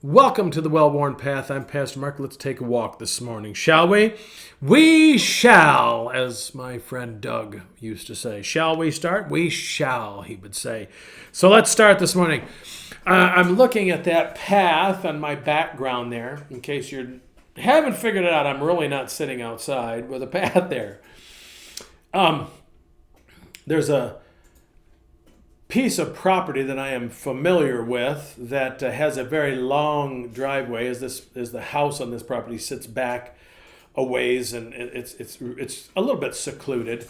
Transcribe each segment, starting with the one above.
Welcome to the Well-Worn Path. I'm Pastor Mark. Let's take a walk this morning, shall we? We shall, as my friend Doug used to say. Shall we start? We shall, he would say. So let's start this morning. I'm looking at that path on my background there. In case you haven't figured it out, I'm really not sitting outside with a path there. There's a piece of property that I am familiar with that has a very long driveway. As the house on this property sits back a ways, and it's a little bit secluded.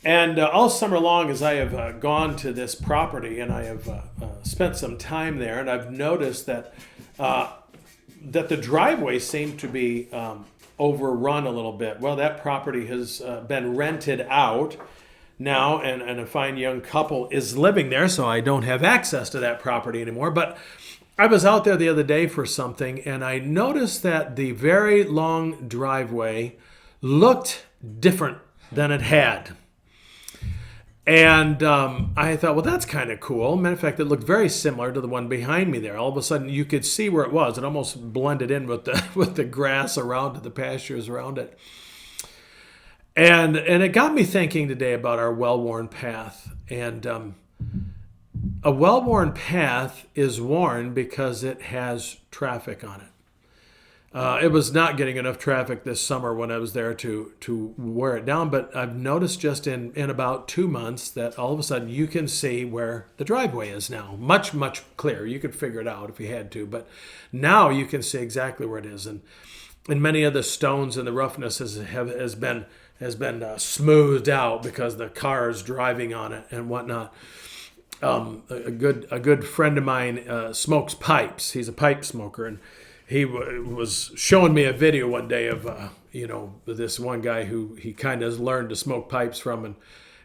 And all summer long, as I have gone to this property and I have spent some time there, and I've noticed that the driveway seemed to be overrun a little bit. Well, that property has been rented out now, and a fine young couple is living there, so I don't have access to that property anymore. But I was out there the other day for something, and I noticed that the very long driveway looked different than it had. And I thought, well, that's kind of cool. Matter of fact, it looked very similar to the one behind me there. All of a sudden, you could see where it was. It almost blended in with the grass around it, the pastures around it. And it got me thinking today about our well-worn path. And a well-worn path is worn because it has traffic on it. It was not getting enough traffic this summer when I was there to wear it down, but I've noticed just in about 2 months that all of a sudden you can see where the driveway is now. Much, much clearer. You could figure it out if you had to, but now you can see exactly where it is. And many of the stones and the roughness has been smoothed out because the car is driving on it and whatnot. A good friend of mine smokes pipes. He's a pipe smoker, and he was showing me a video one day of this one guy who he kind of learned to smoke pipes from, and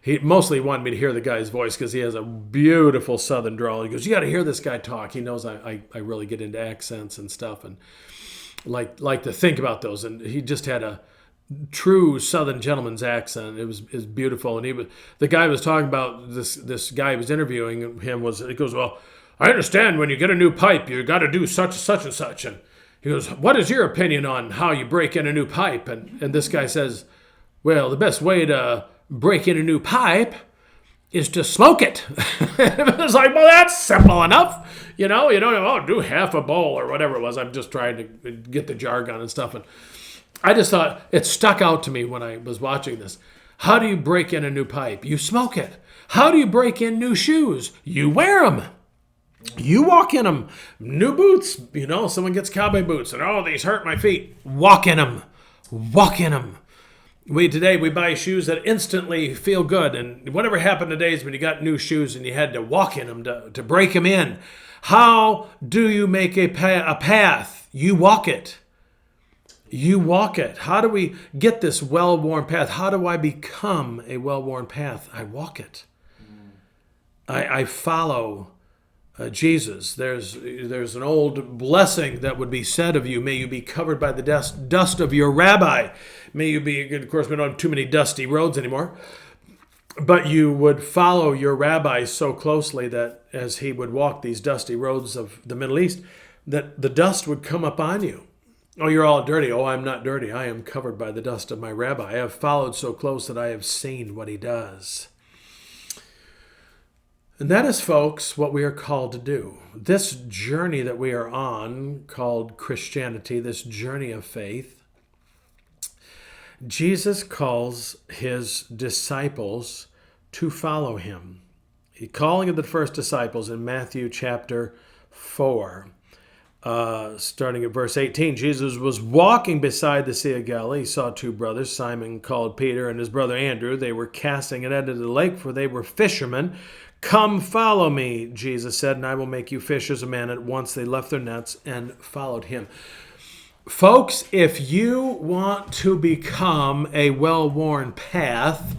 he mostly wanted me to hear the guy's voice because he has a beautiful southern drawl. He goes, "You got to hear this guy talk." He knows I really get into accents and stuff, and like to think about those. And he just had a true Southern gentleman's accent. It was beautiful. And the guy was talking about this guy who was interviewing him he goes, "Well, I understand when you get a new pipe, you got to do such and such." And he goes, "What is your opinion on how you break in a new pipe?" And this guy says, "Well, the best way to break in a new pipe is to smoke it." It was like, well, that's simple enough. You don't do half a bowl or whatever it was. I'm just trying to get the jargon and stuff. And I just thought it stuck out to me when I was watching this. How do you break in a new pipe? You smoke it. How do you break in new shoes? You wear them. You walk in them. New boots. Someone gets cowboy boots and, "Oh, these hurt my feet." Walk in them. Walk in them. Today we buy shoes that instantly feel good. And whatever happened today is when you got new shoes and you had to walk in them to break them in. How do you make a path? You walk it. You walk it. How do we get this well-worn path? How do I become a well-worn path? I walk it. I follow Jesus. There's an old blessing that would be said of you. May you be covered by the dust of your rabbi. May you be, of course, we don't have too many dusty roads anymore, but you would follow your rabbi so closely that as he would walk these dusty roads of the Middle East, that the dust would come up on you. "Oh, you're all dirty." "Oh, I'm not dirty. I am covered by the dust of my rabbi. I have followed so close that I have seen what he does." And that is, folks, what we are called to do. This journey that we are on, called Christianity, this journey of faith, Jesus calls his disciples to follow him. He calling of the first disciples in Matthew chapter 4. Starting at verse 18, Jesus was walking beside the Sea of Galilee. He saw two brothers, Simon called Peter and his brother Andrew. They were casting a net into the lake, for they were fishermen. "Come, follow me," Jesus said, "and I will make you fishers of men." At once they left their nets and followed him. Folks, if you want to become a well-worn path,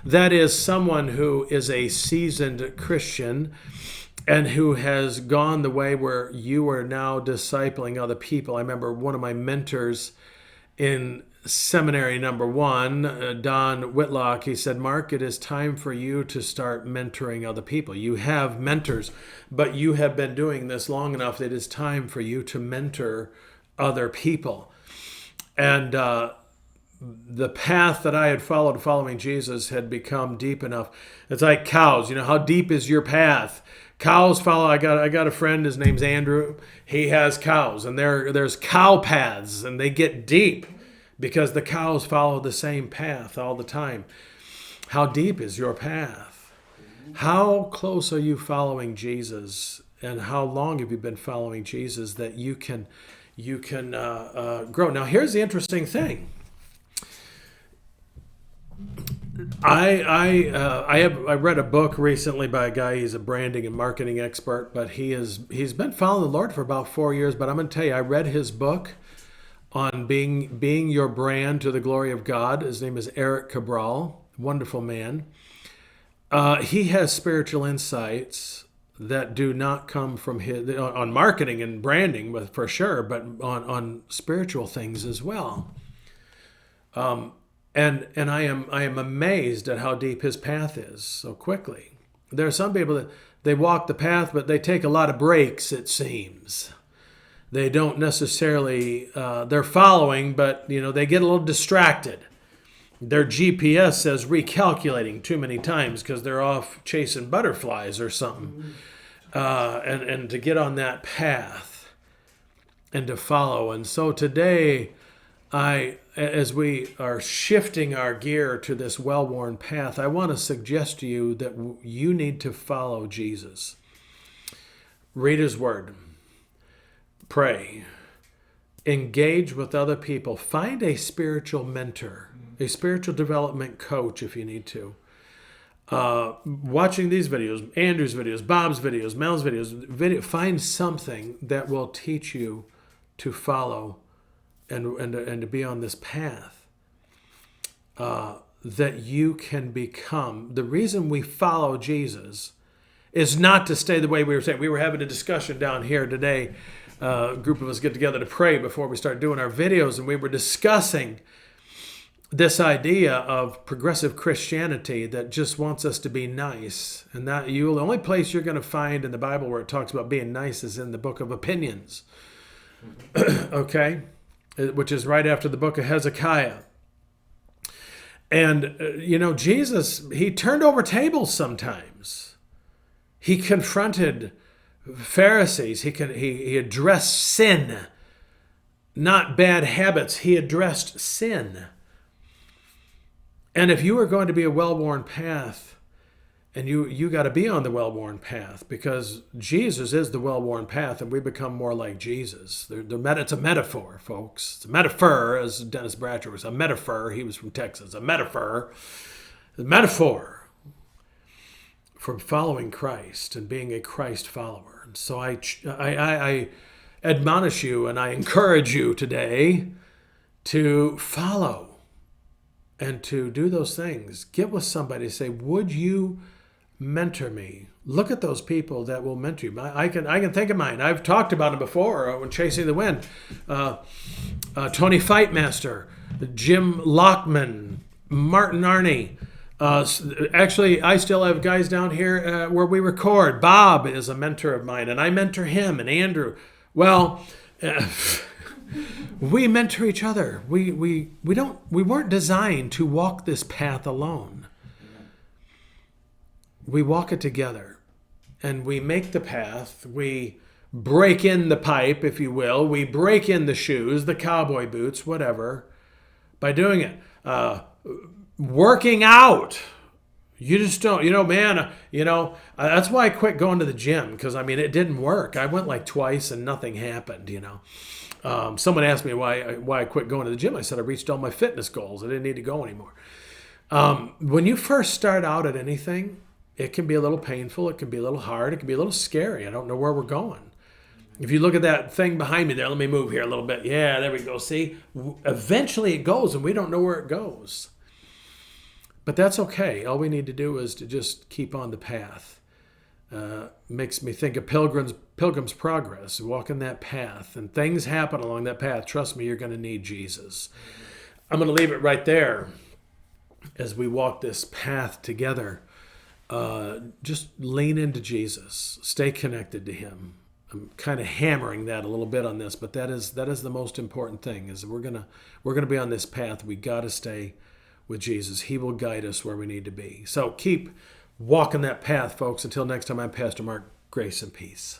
that is someone who is a seasoned Christian, and who has gone the way where you are now discipling other people. I remember one of my mentors in seminary number one, Don Whitlock, he said, Mark, it is time for you to start mentoring other people. You have mentors, but you have been doing this long enough that it is time for you to mentor other people. And the path that I had followed following Jesus had become deep enough. It's like cows. You know, how deep is your path? Cows follow. I got a friend. His name's Andrew. He has cows, and there's cow paths, and they get deep because the cows follow the same path all the time. How deep is your path? How close are you following Jesus, and how long have you been following Jesus that you can grow? Now, here's the interesting thing. I read a book recently by a guy. He's a branding and marketing expert, but he's been following the Lord for about 4 years. But I'm going to tell you, I read his book on being your brand to the glory of God. His name is Eric Cabral, wonderful man. He has spiritual insights that do not come from his on marketing and branding, for sure, but on spiritual things as well. And I am amazed at how deep his path is so quickly. There are some people that they walk the path, but they take a lot of breaks, it seems. They don't necessarily, they're following, but they get a little distracted. Their GPS says recalculating too many times because they're off chasing butterflies or something. And to get on that path and to follow. And so today, as we are shifting our gear to this well-worn path, I want to suggest to you that you need to follow Jesus. Read his word. Pray. Engage with other people. Find a spiritual mentor, a spiritual development coach if you need to. Watching these videos, Andrew's videos, Bob's videos, Mel's videos, find something that will teach you to follow and to be on this path that you can become. The reason we follow Jesus is not to stay the way we were saying. We were having a discussion down here today. A group of us get together to pray before we start doing our videos, and we were discussing this idea of progressive Christianity that just wants us to be nice. And that the only place you're going to find in the Bible where it talks about being nice is in the book of Opinions. Okay? Which is right after the book of Hezekiah. And, Jesus, he turned over tables sometimes. He confronted Pharisees. He addressed sin, not bad habits. He addressed sin. And if you are going to be a well-worn path, and you got to be on the well-worn path, because Jesus is the well-worn path, and we become more like Jesus. It's a metaphor, folks. It's a metaphor, as Dennis Bratcher was. A metaphor. He was from Texas. A metaphor for following Christ and being a Christ follower. And so I admonish you and I encourage you today to follow and to do those things. Get with somebody. Say, would you mentor me? Look at those people that will mentor you. I can think of mine. I've talked about them before when Chasing the Wind. Tony Fightmaster, Jim Lockman, Martin Arney. Actually, I still have guys down here where we record. Bob is a mentor of mine, and I mentor him, and Andrew. Well, we mentor each other. We weren't designed to walk this path alone. We walk it together, and we make the path. We break in the pipe, if you will. We break in the shoes, the cowboy boots, whatever, by doing it. Working out. You just don't, man, that's why I quit going to the gym, because, it didn't work. I went like twice and nothing happened, Someone asked me why I quit going to the gym. I said I reached all my fitness goals. I didn't need to go anymore. When you first start out at anything, it can be a little painful. It can be a little hard. It can be a little scary. I don't know where we're going. If you look at that thing behind me there, let me move here a little bit. Yeah, there we go. See, eventually it goes, and we don't know where it goes. But that's okay. All we need to do is to just keep on the path. Makes me think of Pilgrim's Progress. Walk in that path, and things happen along that path. Trust me, you're going to need Jesus. I'm going to leave it right there as we walk this path together. Just lean into Jesus. Stay connected to him. I'm kind of hammering that a little bit on this, but that is the most important thing. Is we're gonna be on this path. We got to stay with Jesus. He will guide us where we need to be. So keep walking that path, folks. Until next time, I'm Pastor Mark. Grace and peace.